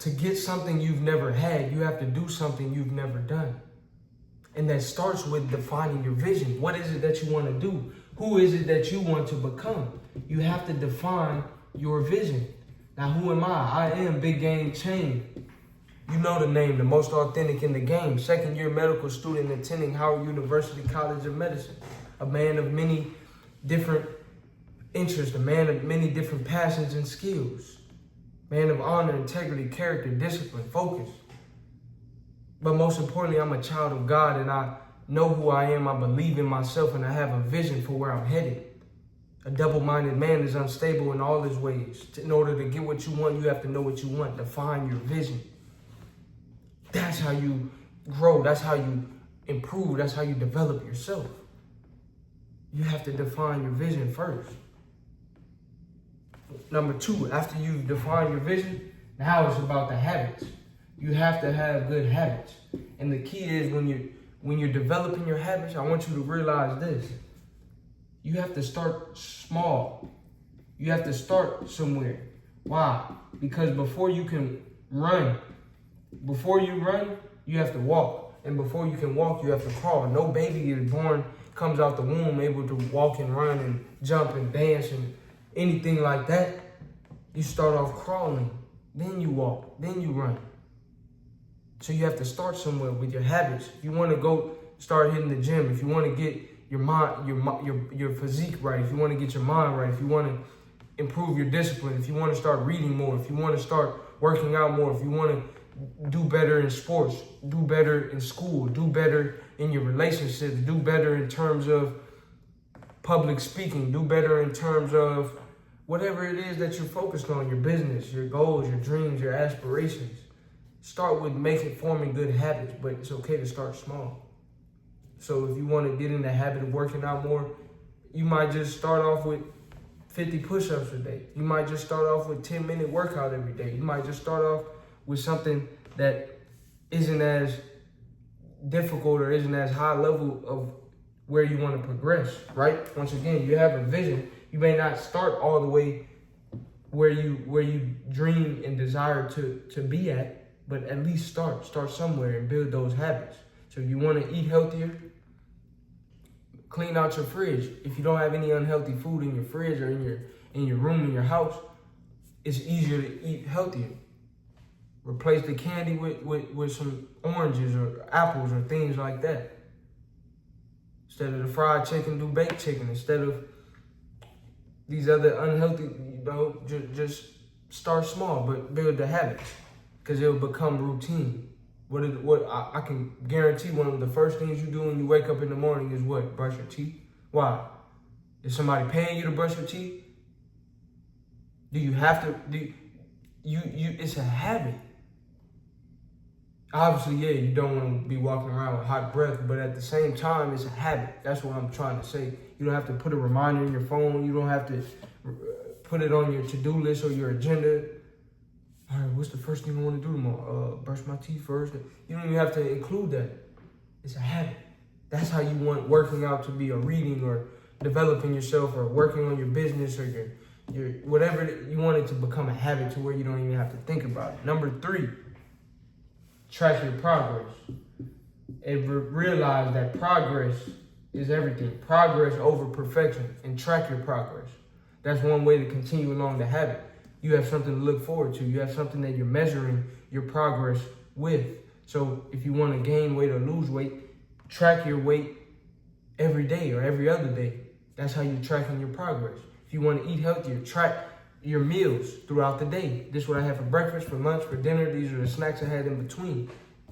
to get something you've never had, you have to do something you've never done. And that starts with defining your vision. What is it that you want to do? Who is it that you want to become? You have to define your vision. Now, who am I? I am Big Game Chain. You know the name, the most authentic in the game. Second-year medical student attending Howard University College of Medicine. A man of many different interests, a man of many different passions and skills. Man of honor, integrity, character, discipline, focus. But most importantly, I'm a child of God, and I know who I am. I believe in myself, and I have a vision for where I'm headed. A double-minded man is unstable in all his ways. In order to get what you want, you have to know what you want. Define your vision. That's how you grow. That's how you improve. That's how you develop yourself. You have to define your vision first. Number two, after you've defined your vision, now it's about the habits. You have to have good habits. And the key is when you're developing your habits, I want you to realize this. You have to start small. You have to start somewhere. Why? Because before you can run, you have to walk. And before you can walk, you have to crawl. No baby is born, comes out the womb able to walk and run and jump and dance and anything like that. You start off crawling, then you walk, then you run. So you have to start somewhere with your habits. If you want to go start hitting the gym, if you want to get your mind, your physique right, if you want to get your mind right, if you want to improve your discipline, if you want to start reading more, if you want to start working out more, if you want to do better in sports, do better in school, do better in your relationships, do better in terms of public speaking, do better in terms of whatever it is that you're focused on, your business, your goals, your dreams, your aspirations. Start with forming good habits, but it's okay to start small. So if you want to get in the habit of working out more, you might just start off with 50 push-ups a day. You might just start off with 10-minute workout every day. You might just start off with something that isn't as difficult or isn't as high level of where you want to progress, right? Once again, you have a vision. You may not start all the way where you dream and desire to be at, but at least start somewhere and build those habits. So you want to eat healthier, clean out your fridge. If you don't have any unhealthy food in your fridge or in your room, in your house, it's easier to eat healthier. Replace the candy with some oranges or apples or things like that. Instead of the fried chicken, do baked chicken. Instead of these other unhealthy, just start small, but build the habits, because it'll become routine. What I can guarantee, one of the first things you do when you wake up in the morning is what? Brush your teeth. Why? Is somebody paying you to brush your teeth? Do you have to? It's a habit. Obviously, yeah, you don't want to be walking around with hot breath, but at the same time, it's a habit. That's what I'm trying to say. You don't have to put a reminder in your phone. You don't have to put it on your to-do list or your agenda. All right, what's the first thing I want to do tomorrow? Brush my teeth first. You don't even have to include that. It's a habit. That's how you want working out to be, or reading, or developing yourself, or working on your business, or your whatever. You want it to become a habit to where you don't even have to think about it. Number 3, track your progress. And realize that progress is everything. Progress over perfection, and track your progress. That's one way to continue along the habit. You have something to look forward to. You have something that you're measuring your progress with. So if you want to gain weight or lose weight, track your weight every day or every other day. That's how you're tracking your progress. If you want to eat healthier, track your meals throughout the day. This is what I had for breakfast, for lunch, for dinner. These are the snacks I had in between.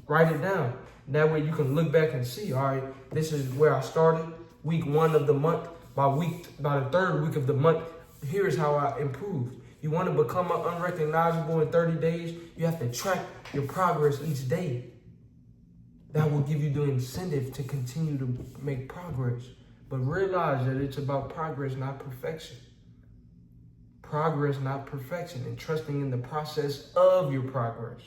Write it down. That way you can look back and see, all right, this is where I started, week 1 of the month. By the 3rd week of the month, here's how I improved. You want to become unrecognizable in 30 days, you have to track your progress each day. That will give you the incentive to continue to make progress. But realize that it's about progress, not perfection. Progress, not perfection, and trusting in the process of your progress.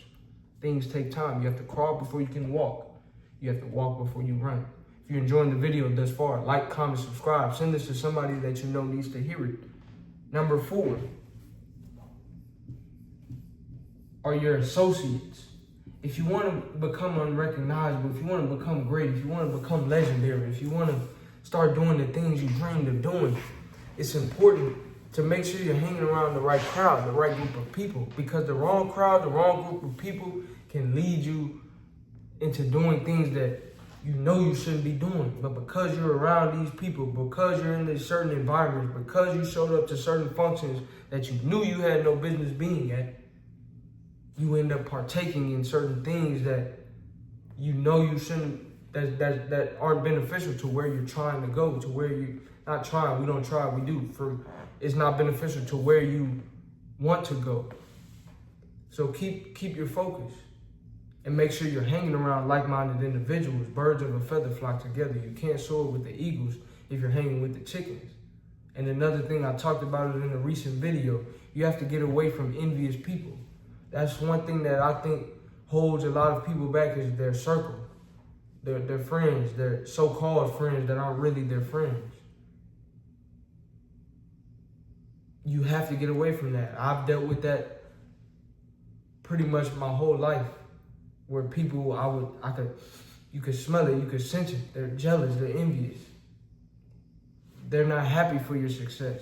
Things take time. You have to crawl before you can walk. You have to walk before you run. If you're enjoying the video thus far, like, comment, subscribe. Send this to somebody that you know needs to hear it. Number 4. are your associates. If you want to become unrecognizable, if you want to become great, if you want to become legendary, if you want to start doing the things you dreamed of doing, it's important to make sure you're hanging around the right crowd, the right group of people, because the wrong crowd, the wrong group of people can lead you into doing things that you know you shouldn't be doing. But because you're around these people, because you're in these certain environments, because you showed up to certain functions that you knew you had no business being at, you end up partaking in certain things that you know you shouldn't, that aren't beneficial to where you're trying to go, to where you, not trying, we don't try, we do. It's not beneficial to where you want to go. So keep your focus and make sure you're hanging around like-minded individuals. Birds of a feather flock together. You can't soar with the eagles if you're hanging with the chickens. And another thing, I talked about it in a recent video, you have to get away from envious people. That's one thing that I think holds a lot of people back, is their circle, their friends, their so-called friends that aren't really their friends. You have to get away from that. I've dealt with that pretty much my whole life, where people, you could smell it, you could sense it. They're jealous, they're envious. They're not happy for your success.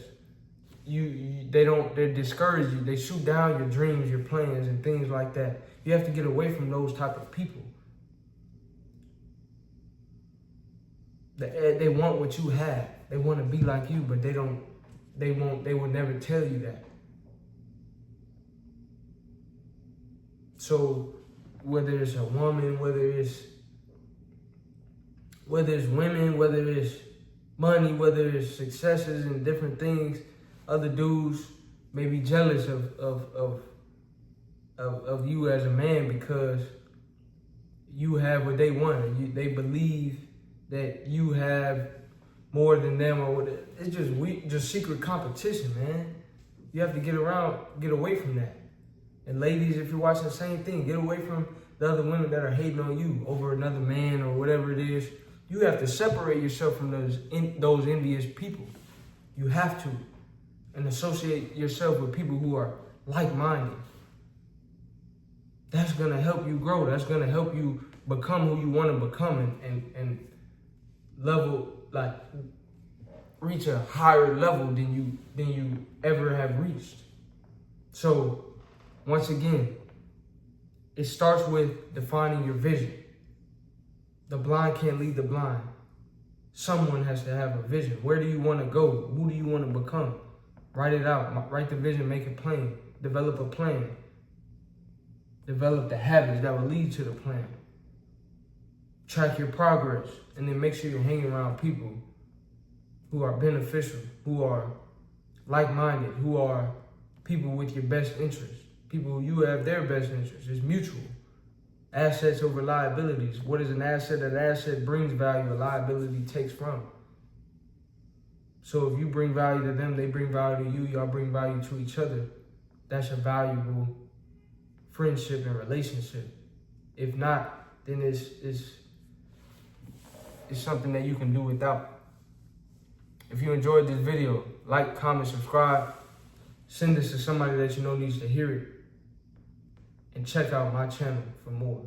They discourage you. They shoot down your dreams, your plans, and things like that. You have to get away from those type of people. They want what you have. They want to be like you, but they will never tell you that. So whether it's a woman, whether it's women, whether it's money, whether it's successes and different things, other dudes may be jealous of you as a man because you have what they want. They believe that you have more than them, or whatever. It's just secret competition, man. You have to get away from that. And ladies, if you're watching, the same thing. Get away from the other women that are hating on you over another man or whatever it is. You have to separate yourself from those envious people. You have to. And associate yourself with people who are like-minded. That's going to help you grow. That's going to help you become who you want to become and level, like, reach a higher level than you ever have reached. So, once again, it starts with defining your vision. The blind can't lead the blind. Someone has to have a vision. Where do you want to go? Who do you want to become? Write it out. Write the vision, make it plain. Develop a plan. Develop the habits that will lead to the plan. Track your progress, and then make sure you're hanging around people who are beneficial, who are like-minded, who are people with your best interests, people who you have their best interests. It's mutual. Assets over liabilities. What is an asset? An asset brings value, a liability takes from. So if you bring value to them, they bring value to you, y'all bring value to each other. That's a valuable friendship and relationship. If not, then it's something that you can do without. If you enjoyed this video, like, comment, subscribe. Send this to somebody that you know needs to hear it. And check out my channel for more.